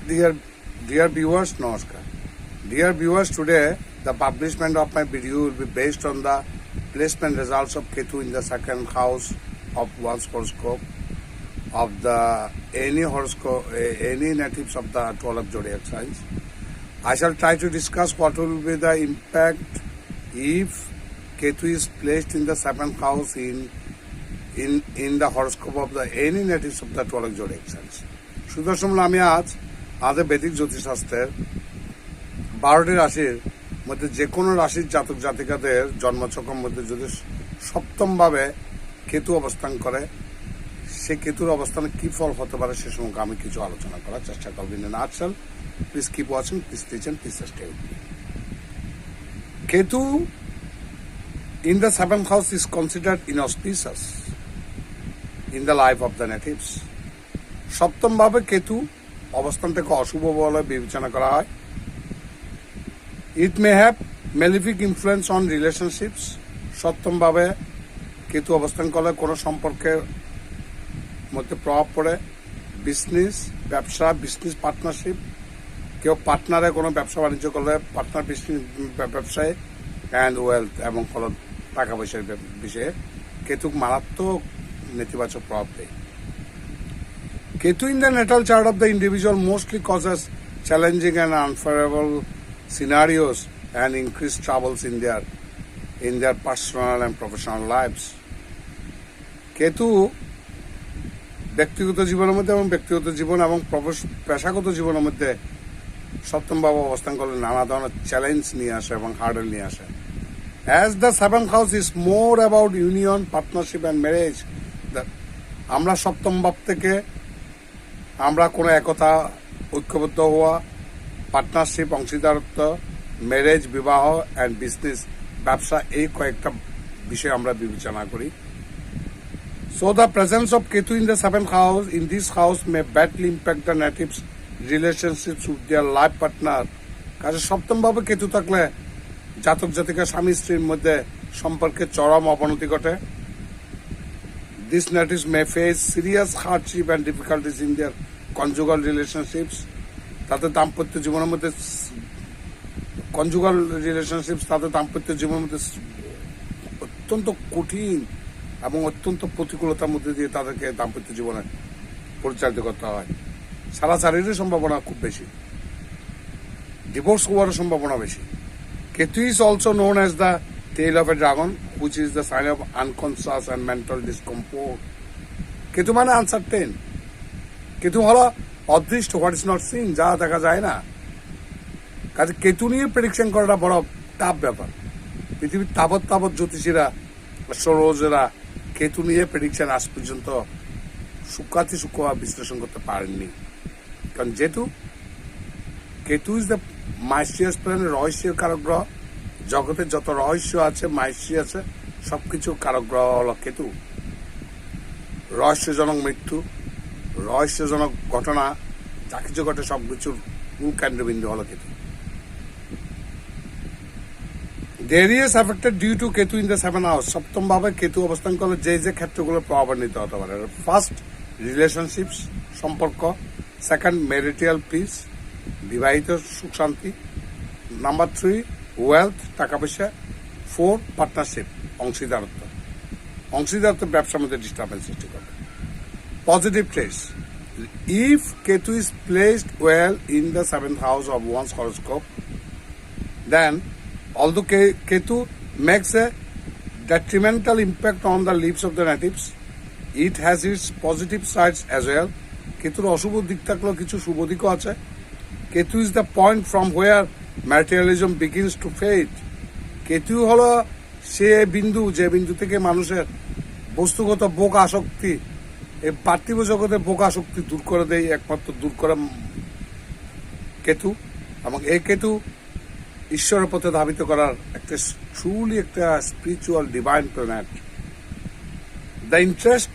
Dear, dear viewers, Namaskar. Dear viewers, today the publishment of my video will be based on the placement results of Ketu in the second house of one's horoscope of the any horoscope, any natives of the 12 zodiac signs. I shall try to discuss what will be the impact if Ketu is placed in the seventh house in the horoscope of the any natives of the 12 zodiac signs. সুদর্শন আমি আজ আমাদের বৈদিক জ্যোতিষশাস্ত্রের 12টি রাশির মধ্যে যে কোনো রাশির জাতক জাতিকাদের জন্মছকের মধ্যে যদি সপ্তমভাবে কেতু অবস্থান করে সে কেতুর অবস্থানে কি ফল হতে পারে সে সম্পর্কে আমি কিছু আলোচনা করার চেষ্টা করব। In nutshell, please keep watching, please listen, please stay with me. Ketu in the seventh house is considered inauspicious in the life of the natives. সপ্তম ভাবে কেতু অবস্থানটাকে অশুভ বলে বিবেচনা করা হয়। It may have malefic influence on relationships. সপ্তম ভাবে কেতু অবস্থান করলে কোনো সম্পর্কের মধ্যে প্রভাব পড়ে। বিজনেস, ব্যবসা, বিজনেস পার্টনারশিপ, কেউ পার্টনারে কোনো ব্যবসা বাণিজ্য করলে পার্টনার ব্যবসায় অ্যান্ড ওয়েলথ এবং ফলত টাকা পয়সার বিষয়ে কেতু মারাত্মক নেতিবাচক প্রভাব দেয়। Ketu in the natal chart of the individual mostly causes challenging and unfavorable scenarios and increased troubles in their personal and professional lives. Ketu ব্যক্তিগত জীবনের মধ্যে এবং ব্যক্তিগত জীবন এবং পেশাগত জীবনের মধ্যে সপ্তম ভাবে অবস্থান করলে নানা ধরনের চ্যালেঞ্জ নিয়ে আসে এবং হার্ডেল নিয়ে আসে। As the seventh house is more about union, partnership and marriage, আমরা সপ্তম ভাব থেকে আমরা কোনো একতা, ঐক্যবদ্ধ হওয়া, পার্টনারশিপ, অংশীদারত্ব, ম্যারেজ, বিবাহ অ্যান্ড বিজনেস, ব্যবসা, এই কয়েকটা বিষয় আমরা বিবেচনা করি। So the presence of Ketu in the seventh house, in this house, may badly impact the natives' relationships with their life partner. কাজে সপ্তম ভাবে কেতু থাকলে জাতক জাতিকা স্বামী স্ত্রীর মধ্যে সম্পর্কের চরম অবনতি ঘটে। These natives may face serious hardship and difficulties in their conjugal relationships. তাদের দাম্পত্য জীবনের মধ্যে তাদের দাম্পত্য জীবনের মধ্যে অত্যন্ত কঠিন এবং অত্যন্ত প্রতিকূলতার মধ্যে দিয়ে তাদেরকে দাম্পত্য জীবনে পরিচালিত করতে হয়। ছাড়াছাড়ির সম্ভাবনা খুব বেশি, ডিভোর্স হওয়ার সম্ভাবনা বেশি। Ketu is also known as the tail of a dragon, which is the sign of unconscious and mental discomfort. Ketu মানে আনসার্টেন, কেতু হলো অদৃষ্ট, হোয়াট ইজ নট সিন, যা দেখা যায় না। কাজে কেতু নিয়ে প্রেডিকশন করাটা বড় টাফ ব্যাপার। পৃথিবীর তাবৎ জ্যোতিষীরা, অ্যাস্ট্রোলজাররা কেতু নিয়ে প্রেডিকশন আজ পর্যন্ত সূক্ষ্ম বিশ্লেষণ করতে পারেননি। কারণ যেহেতু কেতু ইজ দ্য মাইস্ট্রিয়াস প্ল্যানেট, রহস্যের কারক গ্রহ। জগতে যত রহস্য আছে, মাইস্ট্রি আছে, সবকিছু কারক গ্রহ হল কেতু। রহস্যজনক মৃত্যু, রহস্যজনক ঘটনা, যা কিছু ঘটে সবকিছুর মূল কেন্দ্রবিন্দু হল Ketu. The areas affected due to Ketu in the seventh house, সপ্তম ভাবে কেতু অবস্থান করলে যে ক্ষেত্রগুলো প্রভাবান্বিত হতে পারে। ফার্স্ট, রিলেশনশিপস, সম্পর্ক। সেকেন্ড, ম্যারিটাল পিস, বিবাহিত সুখ শান্তি। নাম্বার 3, ওয়েলথ, টাকা পয়সা। 4, পার্টনারশিপ, অংশীদারত্ব ব্যবসার মধ্যে ডিস্টারবেন্স সৃষ্টি করবে। Positive traits, if Ketu is placed well in the seventh house of one's horoscope, then although Ketu makes a detrimental impact on the lives of the natives, it has its positive sides as well. কেতুর অশুভ দিক থাকলেও কিছু শুভ দিকও আছে। Ketu is the point from where materialism begins to fade. Ketu হলো সে বিন্দু, যে বিন্দু থেকে মানুষের বস্তুগত ভোগ আসক্তি, এই পার্থিব জগতের ভোগ আসক্তি দূর করে দেয়, একমাত্র দূর করে কেতু। এবং এই কেতু ঈশ্বরের পথে ধাবিত করার একটা ট্রুলি একটা spiritual divine planet. The interest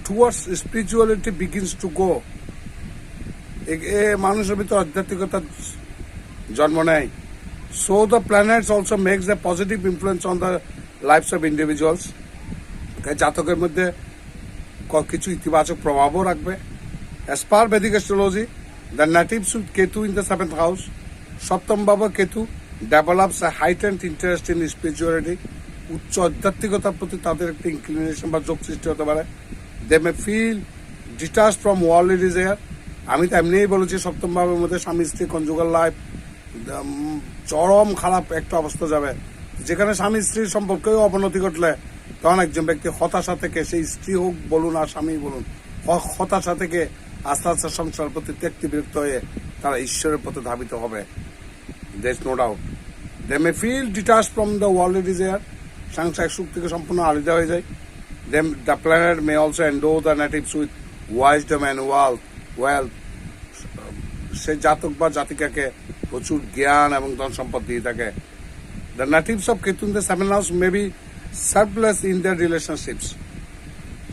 towards spirituality begins to go. মানুষের ভিতরে আধ্যাত্মিকতার জন্ম নেয়। So the planets also makes the positive influence on the lives of individuals. জাতকের মধ্যে কিছু ইতিবাচক প্রভাবও রাখবে। As per Vedic astrology, The natives with Ketu in the 7th house, Saptam Baba Ketu develops a heightened interest in spirituality. উচ্চ আধ্যাত্মিকতার প্রতি তাদের একটা ইনক্লিনেশন বা যোগ সৃষ্টি হতে পারে। They may feel detach from worldly desire. আমি তো এমনিই বলেছি সপ্তম ভাবের মধ্যে স্বামী স্ত্রী কনজুগাল লাইফ চরম খারাপ একটা অবস্থা যাবে, যেখানে স্বামী স্ত্রীর সম্পর্কেও অবনতি ঘটলে তখন একজন ব্যক্তি হতাশা থেকে, সেই স্ত্রী হোক বলুন আর স্বামী বলুন, হতাশা থেকে আস্তে আস্তে সংসার প্রতি ত্যক্তি বিরক্ত হয়ে তারা ঈশ্বরের পথে ধাবিত হবে। There is no doubt. They may feel detach from the worldly desire. সাংসারিক সুখ থেকে সম্পূর্ণ আলাদা হয়ে যায়। Then the planet may also endow the natives with wisdom and wealth. সে জাতক বা জাতিকাকে প্রচুর জ্ঞান এবং ধন সম্পদ দিয়ে থাকে। The natives of Ketu in the 7th house may be selfless in their relationships.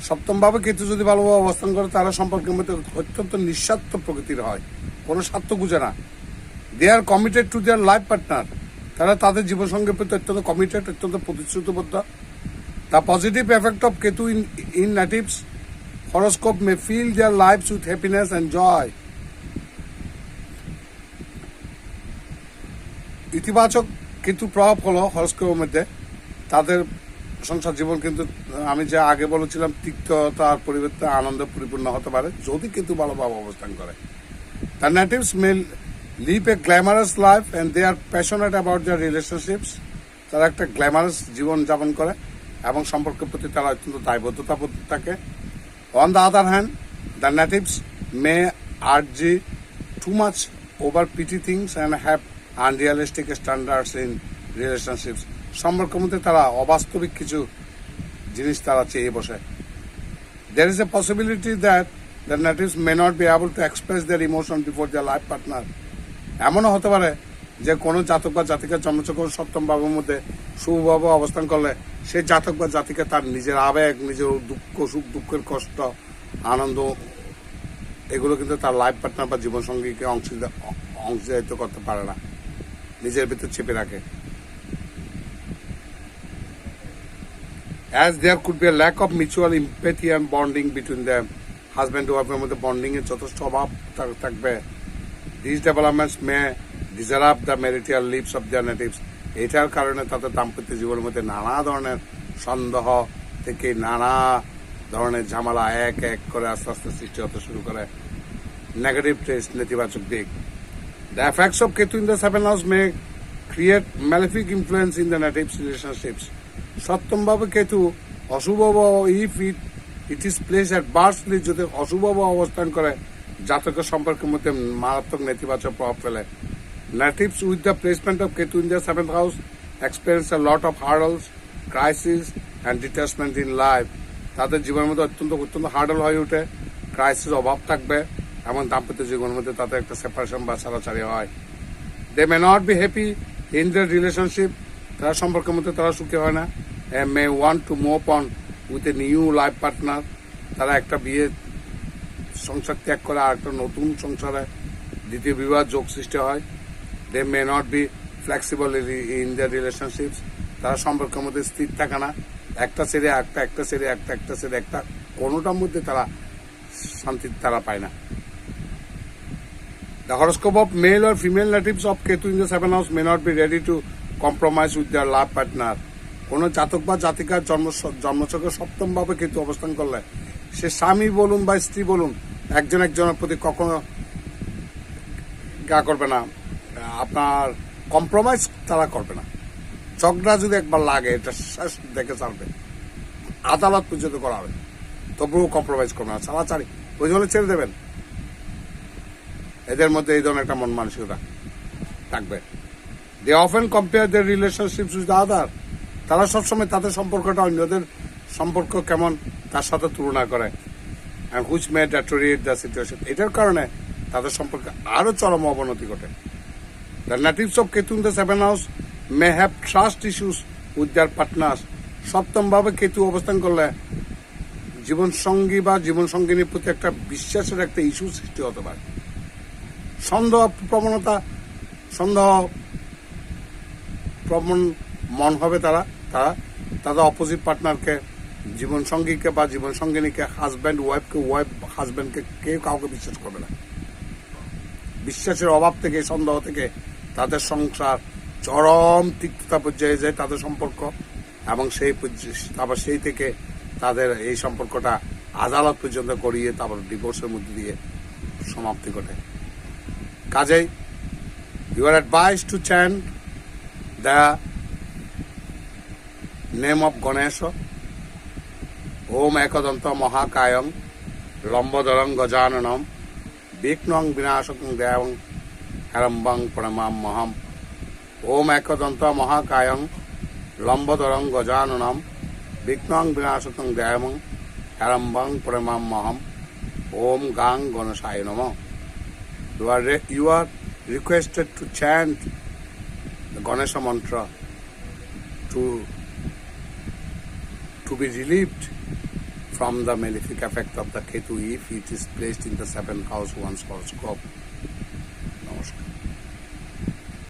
সপ্তম ভাবে কেতু যদি ভালোভাবে অবস্থান করে তারা সম্পর্কের মধ্যে অত্যন্ত নিঃস্বার্থ প্রকৃতির হয়, কোনো স্বার্থ বুঝে না। They are committed to their life partner. তারা তাদের জীবনসঙ্গীর প্রতি অত্যন্ত কমিটেড, অত্যন্ত প্রতিশ্রুতিবদ্ধ। The positive effect of Ketu in natives horoscope may fill their lives with happiness and joy. ইতিবাচক কেতু প্রভাব হলো হরস্কোপের মধ্যে তাদের সংসার জীবন কিন্তু আমি যে আগে বলেছিলাম তিক্ততার পরিবর্তে আনন্দ পরিপূর্ণ হতে পারে যদি কেতু ভালোভাবে অবস্থান করে। The natives may live a glamorous life and they are passionate about their relationships. তারা একটা গ্ল্যামারাস জীবন যাপন করে এবং সম্পর্কের প্রতি তারা অত্যন্ত দায়বদ্ধতা থাকে। On the other hand, the natives may urge too much over petty things and have unrealistic standards in relationships. সম্পর্কের মধ্যে তারা অবাস্তবিক কিছু জিনিস তারা চেয়ে বসে। There is a possibility that the natives may not be able to express their emotion before their life partner. এমনও হতে পারে যে কোনো জাতক বা জাতিকার জন্মচক্র সপ্তম ভাবের মধ্যে শুভভাবে অবস্থান করলে সেই জাতক বা জাতিকা তার নিজের আবেগ, নিজের দুঃখ, সুখ দুঃখের কষ্ট, আনন্দ এগুলো কিন্তু তার লাইফ পার্টনার বা জীবনসঙ্গীকে অংশীদারিত্ব করতে পারে না, নিজের ভিতর চেপে রাখে। As there could be a lack of mutual empathy and bonding between them, husband ওয়াইফের মধ্যে বন্ডিং এর যথেষ্ট অভাব থাকবে। These developments may disrupt the marital lives of their natives. এটার কারণে তাদের দাম্পত্য জীবনের মধ্যে নানা ধরনের সন্দেহ থেকে নানা ধরনের ঝামেলা এক এক করে আস্তে আস্তে সৃষ্টি হতে শুরু করে। নেগেটিভ টেস্ট, নেতিবাচক দিক। The effects of Ketu in the 7th house may create malefic influence in the natives' relationships. সপ্তম ভাবে কেতু অশুভ if it is place at birthly, যদি অশুভ অবস্থান করে জাতকের সম্পর্কের মধ্যে মারাত্মক নেতিবাচক প্রভাব ফেলে। Natives with the placement of Ketu in their 7th house experience a lot of hurdles, crises and detachment in life. তাদের জীবনের মধ্যে অত্যন্ত হার্ডল হয়ে ওঠে, ক্রাইসিস অভাব থাকবে এবং দাম্পত্য জীবনের মধ্যে তাদের একটা সেপারেশন বা ছাড়াছাড়ি হয়। They may not be happy in their relationship. তারা সম্পর্কের মধ্যে তারা সুখী হয় না। And may want to move on with a new life partner. তারা একটা বিয়ে সংসার ত্যাগ করে আর একটা নতুন সংসারে দ্বিতীয় বিবাহ যোগ সৃষ্টি হয়। They may not be flexible in their relationships. তারা সম্পর্কের মধ্যে স্থির থাকে না, একটা ছেড়ে একটা কোনোটার মধ্যে তারা শান্তি তারা পায় না। The horoscope of male or female natives of Ketu in the 7th house may not be ready to compromise with their life partner. কোনো জাতক বা জাতিকার জন্মচক্রে সপ্তম ভাবে কেতু অবস্থান করলে সে স্বামী বলুন বা স্ত্রী বলুন একজন একজনের প্রতি কখনো করবে না, আপনার কম্প্রোমাইজ তারা করবে না। ঝগড়া যদি একবার লাগে এটা শেষ দেখে ছাড়বে, আদালত পর্যন্ত করা হবে, তবুও কম্প্রোমাইজ করবে না, ছাড়াছাড়ি ওই জন্য ছেড়ে দেবেন। এদের মধ্যে এই ধরনের একটা মন মানসিকতা থাকবে। They often compare their relationships with other. তারা সবসময় তাদের সম্পর্কটা অন্যদের সম্পর্ক কেমন তার সাথে তুলনা করে। And which may deteriorate the situation. এটার কারণে তাদের সম্পর্কে আরো চরম অবনতি ঘটে। The natives of Ketu in the 7th house may have trust issues with their partners. সপ্তম ভাবে কেতু অবস্থান করলে জীবন সঙ্গী বা জীবন সঙ্গিনীর প্রতি একটা বিশ্বাসের একটা ইস্যু সৃষ্টি হতে পারে। সন্দেহ প্রবণ মন হবে তারা অপোজিট পার্টনারকে, জীবন সঙ্গীকে বা জীবন সঙ্গিনীকে, হাজব্যান্ড ওয়াইফকে, ওয়াইফ হাজব্যান্ডকে, কেউ কাউকে বিশ্বাস করবে না। বিশ্বাসের অভাব থেকে, সন্দেহ থেকে তাদের সংসার চরম তিক্ততা পর্যায়ে যায়, তাদের সম্পর্ক, এবং তারপর সেই থেকে তাদের এই সম্পর্কটা আদালত পর্যন্ত করিয়ে তারপর ডিভোর্সের মধ্যে দিয়ে সমাপ্তি ঘটে। কাজেই you are advise to chant the name of Ganesh, ওম একদন্ত মহাকায়ং লম্বদরং গজাননম বিঘ্নং বিনাশকং দেবং হেরম্বং প্রণমাম্যহম। ওম একদন্ত মহাকায়ং লম্বদরং গজাননম বিঘ্নং বিনাশকং দেবং হেরম্বং প্রণমাম্যহম। ওম গাং গণেশায় নমঃ। You are requested to chant the Ganesha mantra to be relieved from the malefic effect of the Ketu if it is placed in the 7th house one's horoscope.